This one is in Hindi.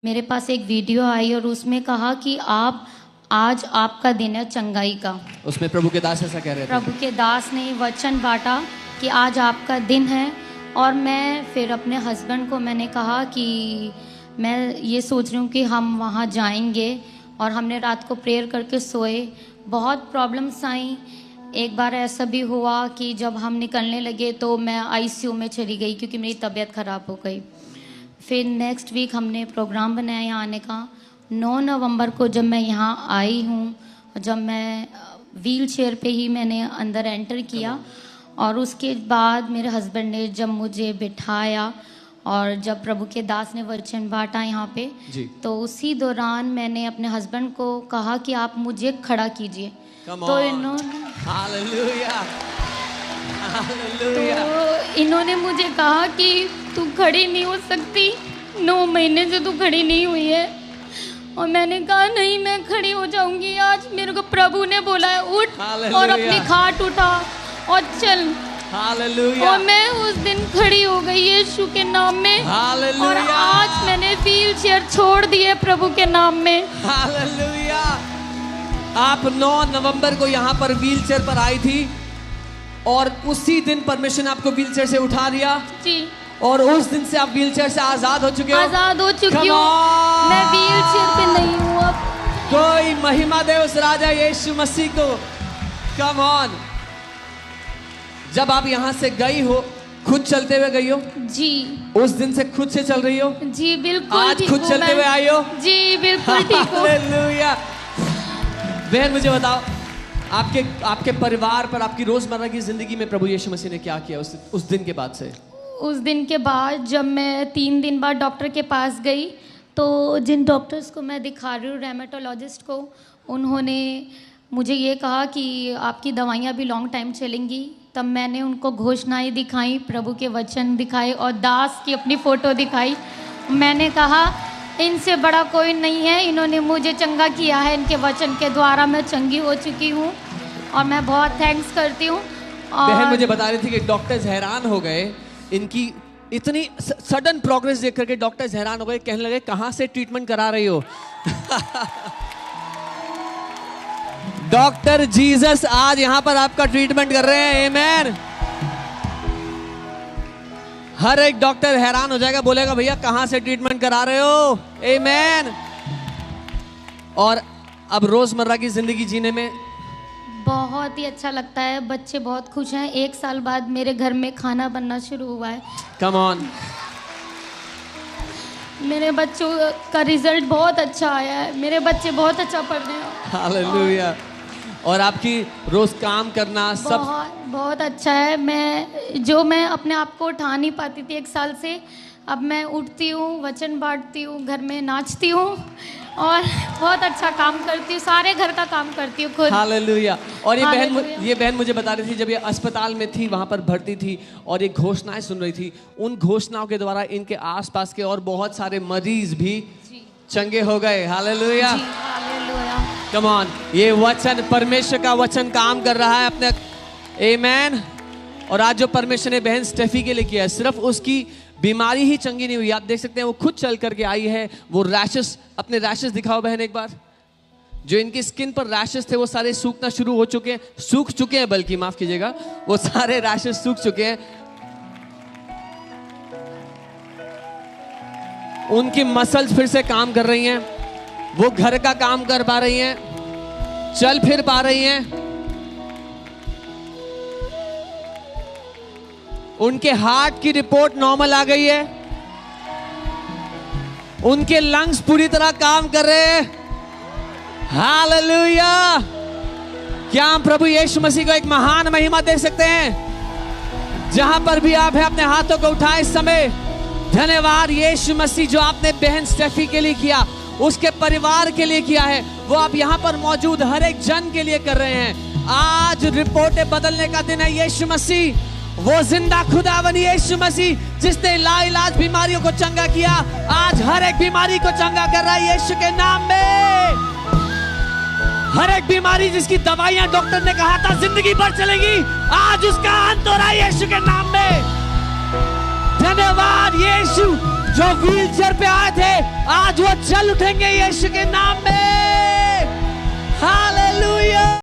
मेरे पास एक वीडियो आई और उसमें कहा कि आप आज आपका दिन है चंगाई का। उसमें प्रभु के दास ऐसा कह रहे थे। प्रभु के दास ने वचन बांटा कि आज आपका दिन है। और मैं फिर अपने हस्बैंड को मैंने कहा कि मैं ये सोच रही हूँ कि हम वहाँ जाएंगे। और हमने रात को प्रेयर करके सोए। बहुत प्रॉब्लम्स आई। एक बार ऐसा भी हुआ कि जब हम निकलने लगे तो मैं आईसीयू में चली गई क्योंकि मेरी तबीयत ख़राब हो गई। फिर नेक्स्ट वीक हमने प्रोग्राम बनाया यहाँ आने का। 9 नवंबर को जब मैं यहाँ आई हूँ, जब मैं व्हील चेयर पे ही मैंने अंदर एंटर किया और उसके बाद मेरे हस्बैंड ने जब मुझे बिठाया और जब प्रभु के दास ने वचन बांटा यहाँ पे, तो उसी दौरान मैंने अपने हस्बैंड को कहा कि आप मुझे खड़ा कीजिए। तो इन्होंने मुझे कहा कि तू खड़ी नहीं हो सकती, 9 महीने से तू खड़ी नहीं हुई है। और मैंने कहा नहीं, मैं खड़ी हो जाऊंगी। आज मेरे को प्रभु ने बोला है उठ और अपनी खाट उठा और चल। और मैं उस दिन खड़ी हो गई यीशु के नाम में। और आज मैंने व्हील चेयर छोड़ दी है प्रभु के नाम में। हालेलुया। आप 9 नवंबर को यहाँ पर व्हील चेयर पर आई थी और उसी दिन परमेश्वर ने आपको व्हील चेयर से उठा दिया जी। और उस दिन से आप व्हील चेयर से आजाद हो चुके हो। आजाद हो चुकी हूँ। मैं व्हील चेयर पे नहीं हूँ अब। कोई महिमा दे उस राजा यीशु मसीह को। Come on. जब आप यहाँ से गई हो, खुद चलते हुए गई हो जी। उस दिन से खुद से चल रही हो जी बिल्कुल। आज खुद चलते हुए आई हो जी बिल्कुल ठीक हूँ। हालेलुया। बहन मुझे बताओ, आपके परिवार पर, आपकी रोजमर्रा की जिंदगी में प्रभु यीशु मसीह ने क्या किया उस दिन के बाद से? उस दिन के बाद जब मैं 3 दिन बाद डॉक्टर के पास गई तो जिन डॉक्टर्स को मैं दिखा रही हूँ, रेमेटोलॉजिस्ट को, उन्होंने मुझे ये कहा कि आपकी दवाइयाँ भी लॉन्ग टाइम चलेंगी। तब मैंने उनको घोषणाएं दिखाई, प्रभु के वचन दिखाए और दास की अपनी फ़ोटो दिखाई। मैंने कहा इनसे बड़ा कोई नहीं है, इन्होंने मुझे चंगा किया है, इनके वचन के द्वारा मैं चंगी हो चुकी हूँ और मैं बहुत थैंक्स करती हूँ। बहन मुझे बता रही थी कि डॉक्टर्स हैरान हो गए, इनकी इतनी सडन प्रोग्रेस देख करके डॉक्टर्स हैरान हो गए, कहने लगे कहाँ से ट्रीटमेंट करा रही हो? डॉक्टर जीसस आज यहाँ पर आपका ट्रीटमेंट कर रहे हैं। आमेन। हर एक डॉक्टर हैरान हो जाएगा, बोलेगा भैया कहाँ से ट्रीटमेंट करा रहे हो? आमेन। और अब रोजमर्रा की जिंदगी जीने में बहुत ही अच्छा लगता है। बच्चे बहुत खुश हैं। 1 साल बाद मेरे घर में खाना बनना शुरू हुआ है। Come on. मेरे बच्चों का रिजल्ट बहुत अच्छा आया है। मेरे बच्चे बहुत अच्छा पढ़ रहे हैं। हालेलुया। और आपकी रोज काम करना सब बहुत अच्छा है। मैं अपने आप को उठा नहीं पाती थी 1 साल से, अब मैं उठती हूँ, वचन बांटती हूँ, घर में नाचती हूँ और बहुत अच्छा काम करती हूँ। सारे घर का काम करती हूँ खुद। हालेलुया। और ये बहन मुझे बता रही थी जब ये अस्पताल में थी, वहाँ पर भर्ती थी और ये घोषणाएं सुन रही थी, उन घोषणाओं के द्वारा इनके आसपास के और बहुत सारे मरीज भी चंगे हो गए। हालेलुया। Come on. ये वचन, परमेश्वर का वचन काम कर रहा है अपने। आमेन। और आज जो परमेश्वर ने बहन स्टेफी के लिए किया है, सिर्फ उसकी बीमारी ही चंगी नहीं हुई, आप देख सकते हैं वो खुद चल करके आई है। वो रैशेस, अपने रैशेस दिखाओ बहन एक बार। जो इनकी स्किन पर रैशेस थे वो सारे सूखना शुरू हो चुके हैं, सूख चुके हैं, बल्कि माफ कीजिएगा, वो सारे रैशेस सूख चुके हैं। उनकी मसल्स फिर से काम कर रही हैं, वो घर का काम कर पा रही हैं, चल फिर पा रही हैं। उनके हार्ट की रिपोर्ट नॉर्मल आ गई है, उनके लंग्स पूरी तरह काम कर रहे हैं। हालेलुया। क्या हम प्रभु यीशु मसीह को एक महान महिमा दे सकते हैं? जहां पर भी आप हैं अपने हाथों को उठाएं इस समय। धन्यवाद यीशु मसीह, जो आपने बहन स्टेफी के लिए किया, उसके परिवार के लिए किया है, वो आप यहाँ पर मौजूद हर एक जन के लिए कर रहे हैं। आज रिपोर्टें बदलने का दिन है। यीशु मसीह वो जिंदा खुदावन यीशु मसीह जिसने लाइलाज बीमारियों को चंगा किया, आज हर एक बीमारी को चंगा कर रहा है यीशु के नाम में। हर एक बीमारी जिसकी दवाइयां डॉक्टर ने कहा था जिंदगी भर चलेगी, आज उसका अंत हो रहा है यीशु के नाम में। धन्यवाद यीशु, जो व्हील चेयर पे आए थे आज वो चल उठेंगे यीशु के नाम में।